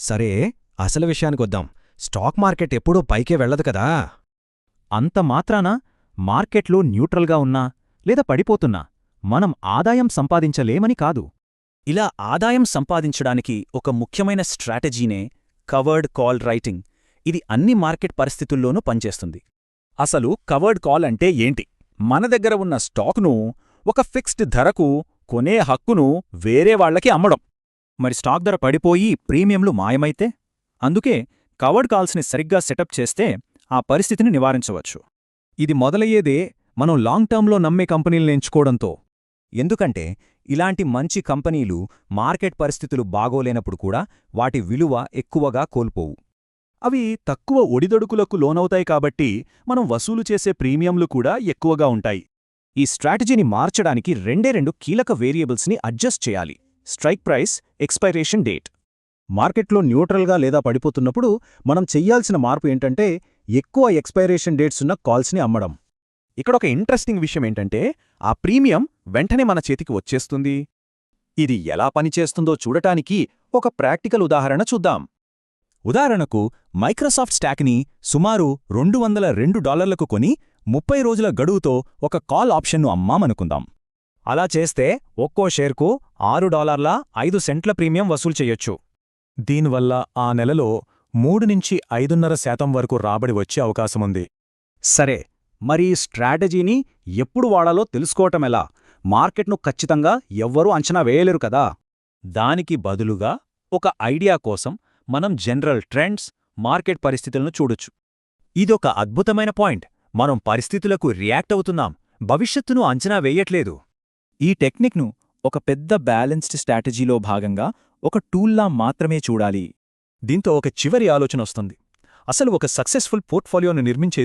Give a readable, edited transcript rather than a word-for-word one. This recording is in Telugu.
సరే, అసలు విషయానికొద్దాం. స్టాక్ మార్కెట్ ఎప్పుడూ పైకే వెళ్ళదు కదా. అంత మాత్రాన మార్కెట్లు న్యూట్రల్గా ఉన్నా లేదా పడిపోతున్నా మనం ఆదాయం సంపాదించలేమని కాదు. ఇలా ఆదాయం సంపాదించడానికి ఒక ముఖ్యమైన స్ట్రాటజీనే కవర్డ్ కాల్ రైటింగ్. ఇది అన్ని మార్కెట్ పరిస్థితుల్లోనూ పనిచేస్తుంది. అసలు కవర్డ్ కాల్ అంటే ఏంటి? మన దగ్గర ఉన్న స్టాక్ను ఒక ఫిక్స్డ్ ధరకు కొనే హక్కును వేరే వాళ్లకి అమ్మడం. మరి స్టాక్ ధర పడిపోయి ప్రీమియంలు మాయమైతే? అందుకే కవర్డ్ కాల్స్ని సరిగ్గా సెటప్ చేస్తే ఆ పరిస్థితిని నివారించవచ్చు. ఇది మొదలయ్యేదే మనం లాంగ్ టర్మ్లో నమ్మే కంపెనీల్ని ఎంచుకోవడంతో. ఎందుకంటే ఇలాంటి మంచి కంపెనీలు మార్కెట్ పరిస్థితులు బాగోలేనప్పుడు కూడా వాటి విలువ ఎక్కువగా కోల్పోవు. అవి తక్కువ ఒడిదొడుకులకు లోనవుతాయి కాబట్టి మనం వసూలు చేసే ప్రీమియంలు కూడా ఎక్కువగా ఉంటాయి. ఈ స్ట్రాటజీని మార్చడానికి రెండు కీలక వేరియబుల్స్ని అడ్జస్ట్ చేయాలి: స్ట్రైక్ ప్రైస్, ఎక్స్పైరేషన్ డేట్. మార్కెట్లో న్యూట్రల్గా లేదా పడిపోతున్నప్పుడు మనం చెయ్యాల్సిన మార్పు ఏంటంటే ఎక్కువ ఎక్స్పైరేషన్ డేట్స్ ఉన్న కాల్స్ని అమ్మడం. ఇక్కడొక ఇంట్రెస్టింగ్ విషయమేంటంటే ఆ ప్రీమియం వెంటనే మన చేతికి వచ్చేస్తుంది. ఇది ఎలా పనిచేస్తుందో చూడటానికి ఒక ప్రాక్టికల్ ఉదాహరణ చూద్దాం. ఉదాహరణకు, మైక్రోసాఫ్ట్ స్టాక్ని సుమారు $202 కొని 30 రోజుల గడువుతో ఒక కాల్ ఆప్షన్ను అమ్మామనుకుందాం. అలా చేస్తే ఒక్కో షేర్కు $6.05 ప్రీమియం వసూలు చెయ్యొచ్చు. దీనివల్ల ఆ నెలలో 3-5.5% వరకు రాబడి వచ్చే అవకాశముంది. సరే, మరి ఈ స్ట్రాటజీని ఎప్పుడు వాడాలో తెలుసుకోవటమెలా? మార్కెట్ను ఖచ్చితంగా ఎవ్వరూ అంచనా వేయలేరు కదా. దానికి బదులుగా ఒక ఐడియా కోసం మనం జనరల్ ట్రెండ్స్, మార్కెట్ పరిస్థితులను చూడొచ్చు. ఇదొక అద్భుతమైన పాయింట్. మనం పరిస్థితులకు రియాక్ట్ అవుతున్నాం, భవిష్యత్తును అంచనా వేయట్లేదు. ఈ టెక్నిక్ను ఒక పెద్ద బ్యాలెన్స్డ్ స్ట్రాటజీలో భాగంగా ఒక టూల్లా మాత్రమే చూడాలి. దీంతో ఒక చివరి ఆలోచన వస్తుంది. అసలు ఒక సక్సెస్ఫుల్ పోర్ట్ఫోలియోను నిర్మించే